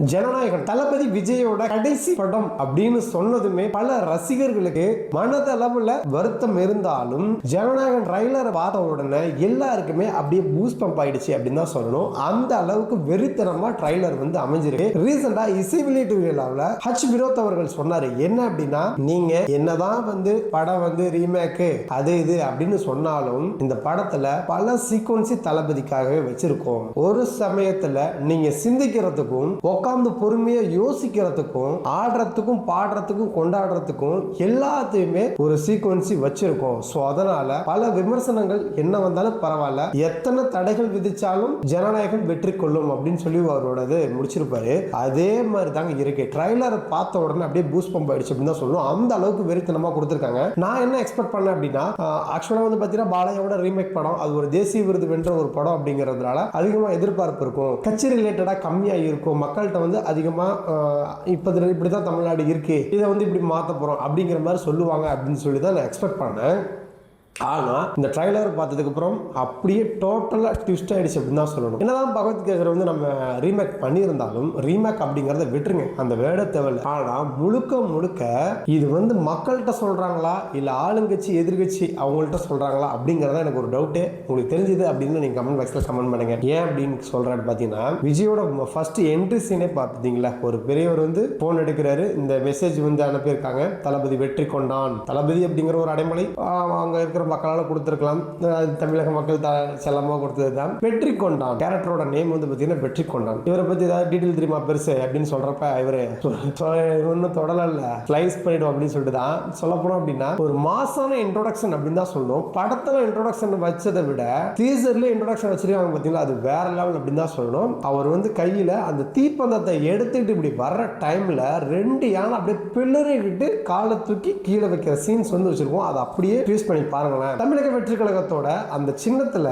ஜனநாயகன் தளபதி விஜயோட கடைசி படம் அப்படின்னு சொன்னதுமே பல ரசிகர்களுக்கு மனதளவுல வருத்தம் இருந்தாலும் ஜனநாயகன் ட்ரைலரை பார்த்த உடனே எல்லாருக்குமே அப்படியே பூஸ்ட் பம்ப் ஆயிடுச்சு அப்படின்னு தான் சொல்லணும். அந்த அளவுக்கு வெறித்தனமா ட்ரைலர் வந்து அமைஞ்சிருக்கு. ரீசெண்டா இசை வெளியீட்டு விழாவில் ஹச் வினோத் அவர்கள் சொன்னாரு என்ன அப்படின்னா, நீங்க என்னதான் வந்து படம் வந்து ரீமேக் அது இது அப்படின்னு சொன்னாலும் இந்த படத்துல பல சீக்வன்சி தளபதிக்காகவே வச்சிருக்கோம். ஒரு சமயத்துல நீங்க சிந்திக்கிறதுக்கும் உட்கார்ந்து பொறுமையா யோசிக்கிறதுக்கும் ஆடுறதுக்கும் பாடுறதுக்கும் கொண்டாடுறதுக்கும் எல்லாத்தையுமே ஒரு சீக்வன்சி வச்சிருக்கோம். சோ அதனால பல விமர்சனங்கள் என்ன வந்தாலும் பரவாயில்ல, எத்தனை தடைகள் விதிச்சாலும் ஜனநாயகம் வெற்றி கொள்ளும் அப்படின்னு சொல்லி அவரோடது முடிச்சிருப்பாரு. அதே மாதிரி தாங்க இருக்கு. ட்ரைலரை பார்த்த உடனே அப்படியே பூஸ்ட் பம்ப் ஆயிடுச்சு அப்படின்னு தான் சொல்லணும். அந்த அளவுக்கு வெறித்தனமா கொடுத்திருக்காங்க. நான் என்ன எக்ஸ்பெக்ட் பண்ணேன் அப்படின்னா, ஆக்சுவலா வந்து பாத்தீங்கன்னா பாலையோட ரீமேக் படம், அது ஒரு தேசிய விருது வென்ற ஒரு படம் அப்படிங்கிறதுனால அதிகமா எதிர்பார்ப்பு இருக்கும், கட்சி ரிலேட்டடா கம்மியா இருக்கும், மக்கள்கிட்ட வந்து அதிகமா இப்படிதான் தமிழ்நாடு இருக்கு, இதை வந்து இப்படி மாத்த போறோம் அப்படிங்கிற மாதிரி சொல்லுவாங்க அப்படின்னு சொல்லி தான் நான் எக்ஸ்பெக்ட் பண்ணேன். ஆனா இந்த ட்ரைலர் பார்த்ததுக்கு அப்புறம் அப்படியே டோட்டலா ட்விஸ்ட் ஆயிடுச்சு அப்படின்னு தான் சொல்லணும். என்னதான் பகவத்கீதை வந்து நம்ம ரீமேக் பண்ணியிருந்தாலும் ரீமேக் அப்படிங்கறத விட்டுருங்க, அந்த வேர்டை தேவையில்லை. ஆனா முழுக்க முழுக்க இது வந்து மக்கள்கிட்ட சொல்றாங்களா இல்ல ஆளுங்கட்சி எதிர்கட்சி அவங்கள்ட்ட சொல்றாங்களா அப்படிங்கறத எனக்கு ஒரு டவுட்டு. உங்களுக்கு தெரிஞ்சது அப்படின்னு நீங்க கமெண்ட் பாக்ஸ்ல கமெண்ட் பண்ணுங்க. ஏன் அப்படின்னு சொல்றேன்னு பாத்தீங்கன்னா, விஜயோட ஃபர்ஸ்ட் என்ட்ரி சீனே பார்த்தீங்களா, ஒரு பெரியவர் வந்து போன் எடுக்கிறாரு, இந்த மெசேஜ் வந்து அனுப்பியிருக்காங்க, தளபதி வெற்றி கொண்டான். தளபதி அப்படிங்கிற ஒரு அடைமொழி அங்க இருக்கிற மக்களால் கொடுத்திருக்கலாம், தமிழக மக்கள் செல்லமாக கொடுத்தது தான். வெற்றி கொண்டான் கேரக்டரோட நேம் வந்து பார்த்தீங்கன்னா வெற்றி கொண்டான். இவரை பத்தி ஏதாவது டீட்டெயில் தெரியுமா பெருசு அப்படின்னு சொல்றப்ப இவரு ஒன்னும் தொடரல, ஸ்லைஸ் பண்ணிடும் அப்படின்னு சொல்லிட்டு தான் சொல்ல போனோம். அப்படின்னா ஒரு மாசான இன்ட்ரோடக்ஷன் அப்படின்னு தான் சொல்லணும். படத்துல இன்ட்ரோடக்ஷன் வச்சதை விட டீசர்ல இன்ட்ரோடக்ஷன் வச்சிருக்காங்க பார்த்தீங்களா, அது வேற லெவல் அப்படின்னு தான் சொல்லணும். அவர் வந்து கையில அந்த தீப்பந்தத்தை எடுத்துக்கிட்டு இப்படி வர்ற டைம்ல 2 யானை அப்படியே பிள்ளறிக்கிட்டு காலை தூக்கி கீழே வைக்கிற சீன்ஸ் வந்து வச்சிருக்கோம். அதை அப்படியே யூஸ் பண்ணி பாருங்க. தமிழக வெற்றி கழகத்தோட அந்த சின்னத்துல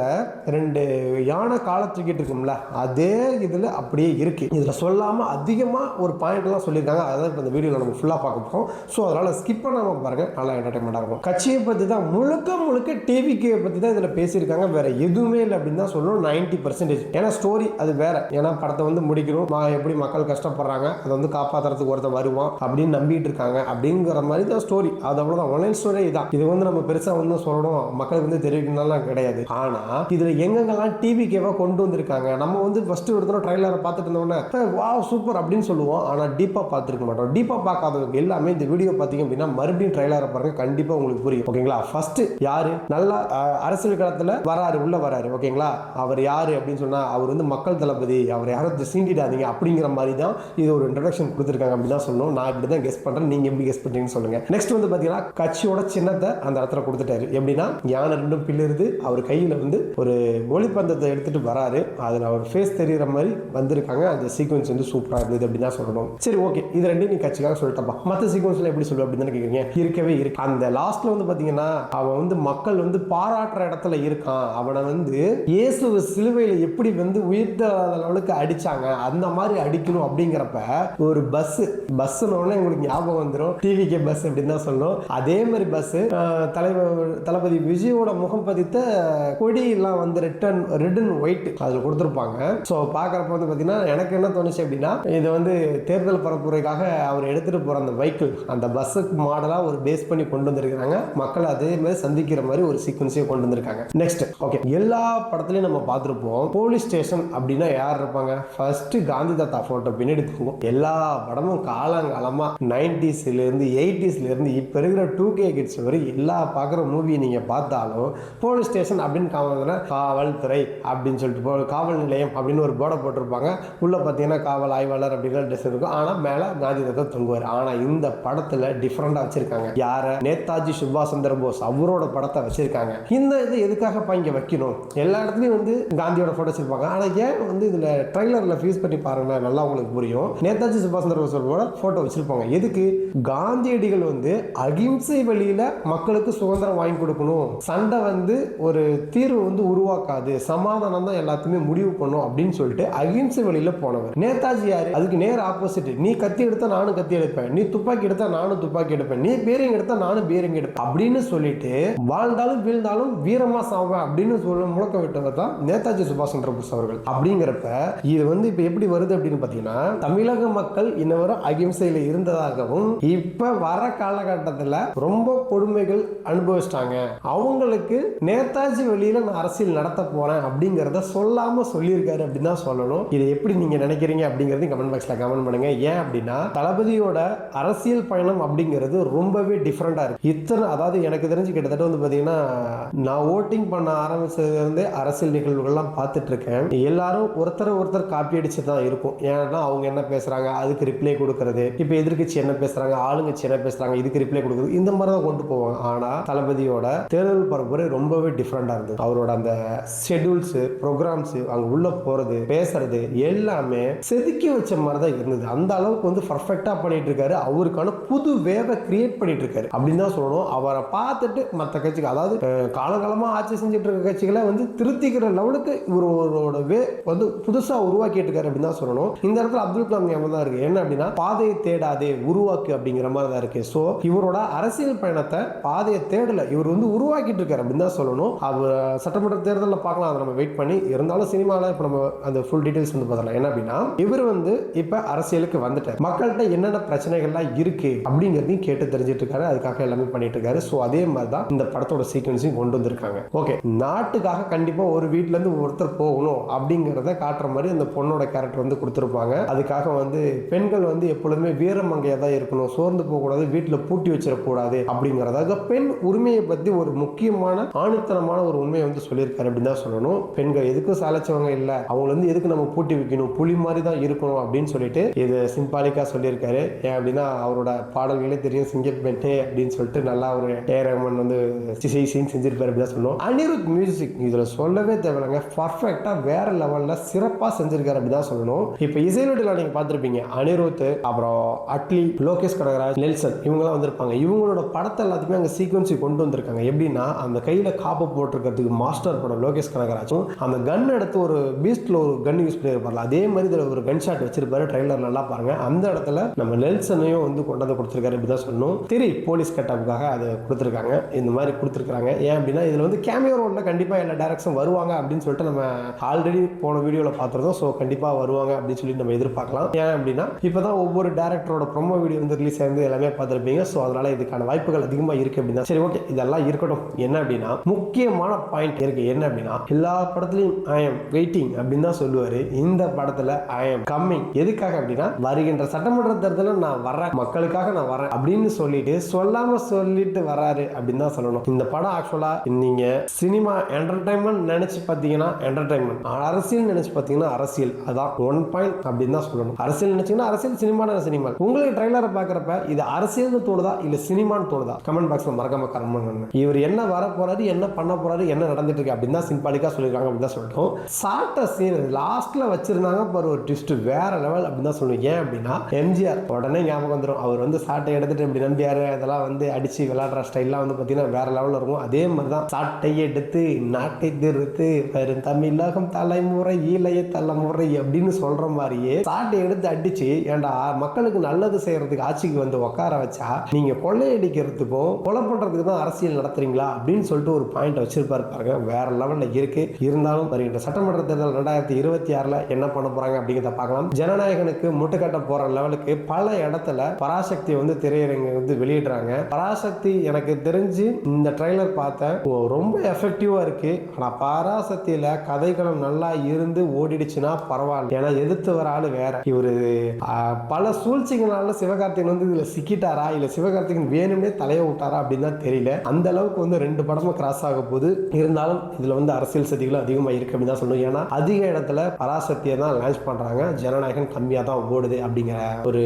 2 யானை காலை தூக்கிட்டு இருக்கும்ல, அதே இதுல அப்படியே இருக்கு. இதுல சொல்லாம அதிகமா ஒரு பாயிண்ட் எல்லாம் சொல்லியிருக்காங்க. அதான் இப்ப இந்த வீடியோல நம்ம ஃபுல்லா பார்க்க போறோம். சோ அதனால ஸ்கிப் பண்ணாம பாருங்க, நல்லா என்டர்டைன்மெண்டா இருக்கும். கட்சியை பத்தி தான் முழுக்க டிவிக்கு பத்தி தான் இதுல பேசியிருக்காங்க, வேற எதுவுமே இல்லை அப்படின்னு தான் சொல்லணும். 90%. ஏன்னா ஸ்டோரி அது வேற. ஏன்னா படத்தை வந்து முடிக்கணும், எப்படி மக்கள் கஷ்டப்படுறாங்க, அதை வந்து காப்பாற்றுறதுக்கு ஒருத்தர் வருவான் அப்படின்னு நம்பிட்டு இருக்காங்க அப்படிங்கிற மாதிரி தான் ஸ்டோரி. அது அவ்வளவுதான், ஆன்லைன் ஸ்டோரி தான். இது வந்து நம்ம பெருசா வந்து சொல்லணும் மக்களுக்கு வந்து தெரிவிக்கணும்லாம் கிடையாது. ஆனா இதுல எங்கெங்கெல்லாம் டிவிக்கேவா கொண்டு வந்திருக்காங்க, நம்ம வந்து ஃபர்ஸ்ட் ஒரு தடவை ட்ரைலரை பார்த்துட்டு இருந்தோம்னா வாவ் சூப்பர் அப்படின்னு சொல்லுவோம். ஆனா டீப்பா பார்த்துருக்க மாட்டோம். டீப்பா பார்க்காதவங்க எல்லாமே இந்த வீடியோ பார்த்தீங்க அப்படின்னா மறுபடியும் ட்ரைலரை பாருங்க, கண்டிப்பா உங்களுக்கு புரியும். ஓகேங்களா? ஃபர்ஸ்ட் யாரு நல்ல அரசியல் களத்துல உள்ள வராரு. ஓகேங்களா? அவர் யாரு அப்படின்னு சொன்னா, அவர் வந்து மக்கள் தளபதி, அவர் யாரும் சீண்டிடாதீங்க அப்படிங்கிற மாதிரி தான் இது ஒரு இன்ட்ரோடக்ஷன் கொடுத்துருக்காங்க அப்படின்னு தான் சொல்லணும். நான் இப்படி தான் கெஸ் பண்றேன், நீங்க எப்படி கெஸ் பண்றீங்கன்னு சொல்லுங்க. நெக்ஸ்ட் வந்து பாத்தீங்கன்னா கட்சியோட சின்னத்தை அந்த இடத்துல கொடுத்துட்டாரு. எப்படின்னா யானை 2 பிள்ளைருது, அவர் கையில வந்து ஒரு ஒளிப்பந்தத்தை எடுத்துட்டு வராரு, அதுல அவர் ஃபேஸ் தெரியுற மாதிரி வந்திருக்காங்க. அந்த சீக்வன்ஸ் வந்து சூப்பரா இருந்தது அப்படின்னு தான் சொல்லணும். சரி ஓகே, இது 2 நீ கட்சிக்காக சொல்லிட்டப்பா, மற்ற சீக்வன்ஸ்ல எப்படி சொல்லுவ அப்படின்னு கேட்குறீங்க. இருக்கவே இருக்கு. அந்த லாஸ்ட்ல வந்து பாத்தீங்கன்னா அவன் வந்து மக்கள் வந்து பாராட்டுற இடத்துல இருக்கான். அவனை வந்து இயேசு சிலுவையில எப்படி வந்து உயிர்த்த அளவுக்கு அடிச்சாங்க, அந்த மாதிரி அடிக்கணும் அப்படிங்கிறப்ப ஒரு பஸ்ன்னு உங்களுக்கு ஞாபகம் வந்துடும், டிவிகே பஸ் அப்படின்னு தான் சொல்லணும். அதே மாதிரி பஸ் தளபதி விஜயோட முகம் பதித்த கொடி எல்லாம் வந்து ரெட் அண்ட் ஒயிட் அதுல கொடுத்துருப்பாங்க. ஸோ பார்க்குறப்ப வந்து பார்த்தீங்கன்னா எனக்கு என்ன தோணுச்சு அப்படின்னா, இது வந்து தேர்தல் பரப்புரைக்காக அவர் எடுத்துட்டு போற அந்த வெஹிக்கிள், அந்த பஸ்ஸுக்கு மாடலாக ஒரு பேஸ் பண்ணி கொண்டு வந்திருக்காங்க. மக்கள் அதே மாதிரி சந்திக்கிற மாதிரி ஒரு சீக்வன்ஸையே கொண்டு வந்திருக்காங்க. நெக்ஸ்ட் ஓகே, எல்லா படத்துலையும் நம்ம பார்த்துருப்போம் போலீஸ் ஸ்டேஷன் அப்படின்னா யார் இருப்பாங்க, ஃபர்ஸ்ட் காந்தி தாத்தா போட்டோ பின்னாடி தூக்கும். எல்லா படமும் காலங்காலமா 90ஸ்ல இருந்து 80ஸ்ல இருந்து இப்போ இருக்கிற 2K கிட்ஸ் வரை எல்லா பார்க்குற மூவி நீங்க பார்த்தாலும் போலீஸ் ஸ்டேஷன் அப்படின்னு காவல்துறை அப்படின்னு சொல்லிட்டு காவல் நிலையம் அப்படின்னு ஒரு போர்டை போட்டிருப்பாங்க. உள்ள பார்த்தீங்கன்னா காவல் ஆய்வாளர் அப்படிங்கிற ட்ரெஸ் இருக்கும். ஆனால் மேலே காந்தி தாத்தா தொங்குவார். ஆனால் இந்த படத்தில் டிஃப்ரெண்டாக வச்சிருக்காங்க. யார? நேதாஜி சுபாஷ் சந்திர போஸ் அவரோட படத்தை வச்சிருக்காங்க. இந்த இது எதுக்காக இங்கே வைக்கணும்? எல்லா இடத்துலையும் வந்து காந்தியோட போட்டோ வச்சிருப்பாங்க. ஆனால் ஏன் வந்து இதில் ட்ரைலரில் ஃபீஸ் பண்ணி பாருங்க, நல்லா உங்களுக்கு புரியும். நேதாஜி சுபாஷ் சந்திர போஸோட போட்டோ வச்சிருப்பாங்க. எதுக்கு? காந்தியடிகள் வந்து அகிம்சை வழியில் மக்களுக்கு சுதந்திரம் வாங்கி கொடுக்கணும், சண்டை வந்து ஒரு தீர்வு வந்து உருவாக்காது, சமாதானம் தான் எல்லாத்தையுமே முடிவு பண்ணும் அப்படின்னு சொல்லிட்டு அகிம்சை வழியில போனவர். நேதாஜி யாரு? அதுக்கு நேர் ஆப்போசிட். நீ கத்தி எடுத்தா நானும் கத்தி எடுப்பேன், நீ துப்பாக்கி எடுத்தா நானும் துப்பாக்கி எடுப்பேன், நீ பீரங்கி எடுத்தா நானும் பீரங்கி எடுப்பேன் அப்படின்னு சொல்லிட்டு வாழ்ந்தாலும் வீழ்ந்தாலும் வீரமா சாவேன் அப்படின்னு சொல்ல முழக்க விட்டவர் தான் நேதாஜி சுபாஷ் சந்திர போஸ் அவர்கள். அப்படிங்கிறப்ப இது வந்து இப்ப எப்படி வருது அப்படின்னு பாத்தீங்கன்னா, தமிழக மக்கள் இன்னவரும் அகிம்சையில இருந்ததாகவும் இப்ப வர காலகட்டத்தில் ரொம்ப கொடுமைகள் அனுபவிச்சிட்டாங்க, அவங்களுக்கு நேதாஜி வழியில நான் அரசியல் நடத்த போறேன் அப்படிங்கறத சொல்லாம சொல்லியிருக்காரு அப்படின்னு தான் சொல்லணும். இதை எப்படி நீங்க நினைக்கிறீங்க அப்படிங்கறது கமெண்ட் பாக்ஸ்ல கமெண்ட் பண்ணுங்க. ஏன் அப்படின்னா தளபதியோட அரசியல் பயணம் அப்படிங்கிறது ரொம்பவே டிஃபரெண்டா இருக்கு. இத்தனை அதாவது எனக்கு தெரிஞ்சு கிட்டத்தட்ட வந்து பாத்தீங்கன்னா நான் ஓட்டிங் பண்ண ஆரம்பிச்சதுல இருந்தே அரசியல் நிகழ்வுகள்லாம் பார்த்துட்டு இருக்கேன். எல்லாரும் ஒருத்தர் காப்பி அடிச்சு தான் இருக்கும். ஏன்னா அவங்க என்ன பேசுறாங்க அதுக்கு ரிப்ளை கொடுக்கறது, இப்ப எதிர்க்கட்சி என்ன பேசுறாங்க ஆளுங்கட்சி என்ன பேசுறாங்க இதுக்கு ரிப்ளை கொடுக்குறது, இந்த மாதிரி தான் கொண்டு போவாங்க. ஆனா தளபதியோட தேர்தல் பரப்புரை ரொம்பவே டிஃபரெண்டா இருந்தது. அவரோட அந்த ஷெட்யூல்ஸ் ப்ரோக்ராம்ஸ் அங்க உள்ள போறது பேசுறது எல்லாமே செதுக்கி வச்ச மாதிரி தான் இருந்தது. அந்த அளவுக்கு வந்து பர்ஃபெக்டா பண்ணிட்டு இருக்காரு. அவருக்கான புது வேவை கிரியேட் பண்ணிட்டு இருக்காரு அப்படின்னு தான் சொல்லணும். அவரை பார்த்துட்டு மற்ற கட்சிகள் அதாவது காலகாலமா ஆட்சி செஞ்சுட்டு இருக்க கட்சிகளை வந்து திருத்திக்கிற லெவலுக்கு இவரோட வே வந்து புதுசா உருவாக்கிட்டு இருக்காரு அப்படின்னு தான் சொல்லணும். இந்த இடத்துல அப்துல் கலாம் ஞாபகம் தான் இருக்கு. என்ன அப்படின்னா பாதையை தேடாதே உருவாக்கு அப்படிங்கிற மாதிரி தான் இருக்கு. ஸோ இவரோட அரசியல் பயணத்தை பாதையை தேடல, இவர் வந்து உருவாக்கிட்டு இருக்காரு அப்படின்னு தான் சொல்லணும். அவர் சட்டமன்ற தேர்தலில் பார்க்கலாம், அதை நம்ம வெயிட் பண்ணி. இருந்தாலும் சினிமாவில் இப்போ நம்ம அந்த ஃபுல் டீடைல்ஸ் வந்து பார்த்தலாம். என்ன அப்படின்னா இவர் வந்து இப்போ அரசியலுக்கு வந்துட்டார், மக்கள்கிட்ட என்னென்ன பிரச்சனைகள்லாம் இருக்கு அப்படிங்கிறதையும் கேட்டு தெரிஞ்சிட்டு இருக்காரு, அதுக்காக எல்லாமே பண்ணிட்டு இருக்காரு. ஸோ அதே மாதிரி தான் இந்த படத்தோட சீக்வன்ஸையும் கொண்டு வந்திருக்காங்க. ஓகே, நாட்டுக்காக கண்டிப்பா ஒரு வீட்ல இருந்து ஒருத்தர் போகணும் அப்படிங்கறத காட்டுற மாதிரி அந்த பொண்ணோட கேரக்டர் வந்து கொடுத்திருப்பாங்க. அதுக்காக வந்து பெண்கள் வந்து எப்பொழுதுமே வீரமங்கையா தான் இருக்கணும், சோர்ந்து போக கூடாது, வீட்டுல பூட்டி வச்சிடக்கூடாது அப்படிங்கறதாக பெண் உரிமையை பத்தி ஒரு முக்கியமான ஆணித்தனமான ஒரு உண்மையை வந்து சொல்லியிருக்காரு அப்படின்னு தான் சொல்லணும். பெண்கள் எதுக்கும் சாலைச்சவங்க இல்ல, அவங்க வந்து எதுக்கு நம்ம பூட்டி வைக்கணும், புலி மாதிரி தான் இருக்கணும் அப்படின்னு சொல்லிட்டு இது சிம்பாலிக்கா சொல்லியிருக்காரு. ஏன் அப்படின்னா அவரோட பாடல்களே தெரியும், சிங்கப்பெண்ணே அப்படின்னு சொல்லிட்டு நல்லா ஒரு ஏரமன் வந்து செஞ்சிருப்பாரு அப்படின்னு சொல்லணும். அனிருத் மியூசிக் இதுல சொல்லவே தேவையில்லைங்க, பர்ஃபெக்டா வேற லெவல்ல சிறப்பா செஞ்சிருக்காரு அப்படின்னு தான் சொல்லணும். இப்ப இசைநோட்டில நீங்க பார்த்திருப்பீங்க, அனிருத் அப்புறம் அட்லி, லோகேஷ் கனகராஜ், நெல்சன் இவங்கெல்லாம் வந்திருப்பாங்க. இவங்களோட படத்தை எல்லாத்தையுமே அங்க சீக்வன்ஸ் கொண்டு வந்திருக்காங்க. எப்படின்னா அந்த கையில காப்பு போட்டிருக்கிறதுக்கு மாஸ்டர் படம் லோகேஷ் கனகராஜும் அந்த கன் எடுத்து ஒரு பீஸ்ட்ல ஒரு கன் யூஸ் பண்ணிருப்பாரு, அதே மாதிரி இதுல ஒரு கன் ஷாட் வச்சிருப்பாரு. ட்ரைலர் நல்லா பாருங்க. அந்த இடத்துல நம்ம நெல்சனையும் வந்து கொண்டாந்து கொடுத்திருக்காரு அப்படிதான் சொல்லணும். திரி போலீஸ் கட்டப்புக்காக அதை கொடுத்திருக்காங்க, இந்த மாதிரி கொடுத்திருக்காங்க. ஏன் அப்படின்னா இதுல வந்து கேமியோ ரோல்ல கண்டிப்பா எல்லா டைரக்ஷன் வருவாங்க அப்படின்னு சொல்லிட்டு நம்ம ஆல்ரெடி போன வீடியோல பார்த்திருந்தோம். ஸோ கண்டிப்பா வருவாங்க அப்படின்னு சொல்லி நம்ம எதிர்பார்க்கலாம். ஏன் அப்படின்னா இப்பதான் ஒவ்வொரு டேரக்டரோட ப்ரோமோ வீடியோ வந்து ரிலீஸ் ஆயிருந்து எல்லாமே பார்த்திருப்பீங்க. ஸோ அதனால இதுக்கான வாய்ப்புகள் அதிகமா இருக்கு அப்படின்னா சரி ஓகே இதெல்லாம் இருக்கட்டும். என்ன அப்படின்னா முக்கியமான பாயிண்ட் இருக்கு. என்ன அப்படின்னா எல்லா படத்துலயும் ஐ எம் வெயிட்டிங் அப்படின்னு தான் சொல்லுவாரு. இந்த படத்துல ஐ எம் கம்மிங். எதுக்காக அப்படின்னா வருகின்ற சட்டமன்ற தேர்தலில் நான் வரேன், மக்களுக்காக நான் வரேன் அப்படின்னு சொல்லிட்டு சொல்லாம சொல்லிட்டு வராரு அப்படின்னு தான் சொல்லணும். இந்த படம் ஆக்சுவலா நீங்க சினிமா என்டர்டைன்மெண்ட் நினைச்சு பார்த்தீங்கன்னா என்டர்டைன்மெண்ட், அரசியல் நினைச்சு பார்த்தீங்கன்னா அரசியல், அதான் ஒன் பாயிண்ட் அப்படின்னு தான் சொல்லணும். அரசியல் நினைச்சீங்கன்னா அரசியல், சினிமா சினிமா. உங்களுக்கு ட்ரைலரை பார்க்கறப்ப இது அரசியல்னு தோணுதா இல்ல சினிமான்னு தோணுதா கமெண்ட் பாக்ஸ்ல மறக்காம கமெண்ட் பண்ணுங்க. இவர் என்ன வர போறாரு, என்ன பண்ண போறாரு, என்ன நடந்துட்டு இருக்கு அப்படின்னு தான் சிம்பாலிக்கா சொல்லிருக்காங்க அப்படின்னு தான் சொல்லிட்டோம். சாட்ட சீன் லாஸ்ட்ல வச்சிருந்தாங்க பாரு ஒரு ட்விஸ்ட் வேற லெவல் அப்படின்னு தான் சொல்லுவேன். ஏன் அப்படின்னா எம்ஜிஆர் உடனே ஞாபகம் வந்துடும். அவர் வந்து சாட்டை எடுத்துட்டு இப்படி நம்பியாரு அதெல்லாம் வந்து அடிச்சு விளையாடுற ஸ்டைல்லாம் வந்து பார்த்தீங்கன்னா வேற லெவலில் இருக்கும். அதே மாதிரி தான் சாட்டை எடுத்து நாட்டை திருத்து வரும் தமிழகம் தலைமுறை இளைய தலைமுறை அப்படின்னு சொல்ற மாதிரியே சாட்டை எடுத்து அடிச்சு ஏன்டா மக்களுக்கு நல்லது செய்யறதுக்கு ஆட்சிக்கு வந்து உட்கார வச்சா நீங்க கொள்ளையடிக்கிறதுக்கும் கொலை பண்றதுக்கு தான் அரசியல் நடத்துறீங்களா அப்படின்னு சொல்லிட்டு ஒரு பாயிண்ட் வச்சிருப்பாரு பாருங்க. வேற லெவல்ல இருக்கு. இருந்தாலும் வருகின்ற சட்டமன்ற தேர்தல் 2026 என்ன பண்ண போறாங்க அப்படிங்கிறத பார்க்கலாம். ஜனநாயகனுக்கு முட்டுக்கட்ட போற லெவலுக்கு பல இடத்துல பராசக்தி வந்து திரையரங்க வந்து வெளியிடுறாங்க. பராசக்தி எனக்கு தெரிஞ்சு இந்த ட்ரைலர் பார்த்தேன் ரொம்ப எஃபெக்டிவா இருக்கு. ஆனா பராசக்தியில கதைகளும் நல்லா இருந்து ஓடிடுச்சுன்னா பரவாயில்ல. ஏன்னா எதிர்த்து வர ஆளு வேற. இவரு பல சூழ்ச்சிகளால சிவகார்த்திகன் வந்து இதுல சிக்கிட்டாரா இல்ல சிவகார்த்திகன் வேணும்னே தலைய விட்டாரா அப்படின்னு தான் தெரியல. அந்த அளவுக்கு வந்து 2 படமும் கிராஸ் ஆக போகுது. இருந்தாலும் இதுல வந்து அரசியல் சதிகளும் அதிகமா இருக்கு அப்படின்னு தான் சொல்லணும். ஏன்னா அதிக இடத்துல பராசக்தியை தான் லான்ச் பண்றாங்க, ஜனநாயகன் கம்மியா தான் ஓடுது அப்படிங்கிற ஒரு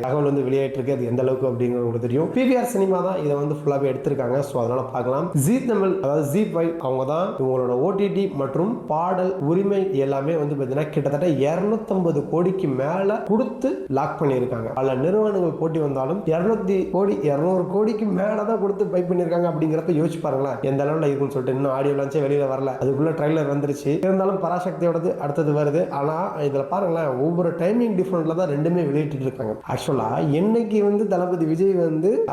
தகவல் வந்து வெளியாயிட்டு இருக்கு. அது எந்த அளவுக்கு அப்படிங்கிறது தெரியும். பிவிஆர் சினிமா தான் இதை வந்து ஃபுல்லாவே எடுத்திருக்காங்க. ஸோ அதனால பார்க்கலாம். ஜீ தமிழ் அதாவது ஜீ5 அவங்க தான் இவங்களோட ஓடிடி மற்றும் பாடல் உரிமை எல்லாமே வந்து பார்த்தீங்கன்னா கிட்டத்தட்ட 250 கோடிக்கு மேல கொடுத்து லாக் பண்ணியிருக்காங்க. பல நிறுவனங்கள் போட்டி வந்தாலும் 200 கோடிக்கு மேல தான் கொடுத்து பை பண்ணியிருக்காங்க அப்படிங்கிறப்ப யோசிச்சு பாருங்களேன் எந்த அளவுல இருக்குன்னு சொல்லிட்டு. இன்னும் ஆடியோ லான்ச்சே வெளியில வரல, அதுக்குள்ள ட்ரைலர் வந்துருச்சு. இருந்தாலும் பராசக்தியோடது அடுத்தது வருது. ஆனா இதுல பாருங்களேன் ஒவ்வொரு டைமிங் டிஃபரெண்ட்ல தான் ரெண்டுமே வெளியிட்டு இருக்காங்க. ஆக்சுவலா என்னைக்கு தளபதி விஜய்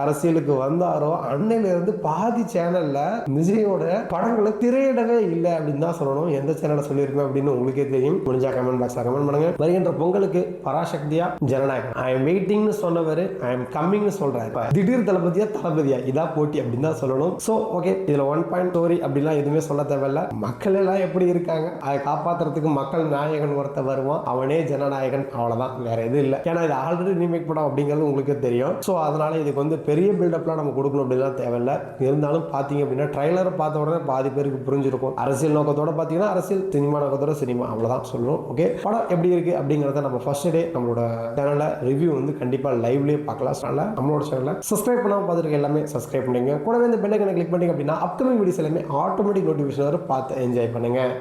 அரசியலுக்கு வந்தாரோ அன்னையில இருந்து பாதி சேனல்ல விஜயோட படங்களை திரையிடவே இல்லை அப்படின்னு தான் சொல்லணும். எந்த சேனல்ல சொல்லியிருக்கேன் அப்படின்னு உங்களுக்கே தெரியும். முடிஞ்சா கமெண்ட் பாக்ஸ்ல கமெண்ட் பண்ணுங்க. வருகின்ற பொங்கலுக்கு பராசக்தியா ஜனநாயகம் ஐ எம் வெயிட்டிங்னு சொன்னவர் ஐ எம் கம்மிங்னு சொல்றாரு. திடீர் தளபதியா இதா போட்டி அப்படின்னு தான் சொல்லணும். சோ ஓகே, இதுல 1 பாயிண்ட் ஸ்டோரி அப்படிலாம் எதுவுமே சொல்ல தேவையில்ல. மக்கள் எல்லாம் எப்படி இருக்காங்க அதை காப்பாத்துறதுக்கு மக்கள் நாயகன் ஒருத்த வருவான், அவனே ஜனநாயகன், அவ்வளவுதான், வேற எதுவும் இல்லை. ஏன்னா இது ஆல்ரெடி ரீமேக் படம் அப்படிங்கிறது உங்களுக்கே தெரியும். ஸோ அதனால இதுக்கு பெரிய பில்டப்லாம் நம்ம கொடுக்கணும் அப்படிலாம் தேவையில்லை. இருந்தாலும் பார்த்தீங்க அப்படின்னா ட்ரைலரை பார்த்த உடனே பாதி பேருக்கு புரிஞ்சிருக்கும். அரசியல் நோக்கத்தோட பார்த்தீங்கன்னா அரசியல், சினிமா நோக்கத்தோட சினிமா, அவ்வளோதான் சொல்லணும். ஓகே, படம் எப்படி இருக்கு அப்படிங்கிறத நம்ம ஃபர்ஸ்ட் டே நம்மளோட சேனலில் ரிவ்யூ கண்டிப்பாக லைவ்லேயே பார்க்கலாம். அதனால நம்மளோட சேனலில் சப்ஸ்கிரைப் பண்ணாமல் பார்த்துருக்க எல்லாமே சப்ஸ்கிரைப் பண்ணுங்க. கூடவே இந்த பெல் ஐக்கனை கிளிக் பண்ணிங்க அப்படின்னா அப்கமிங் வீடியோஸ் எல்லாமே ஆட்டோமேட்டிக் நோட்டிஃபிகேஷன் வரும், பார்த்து என்ஜாய் பண்ணுங்க.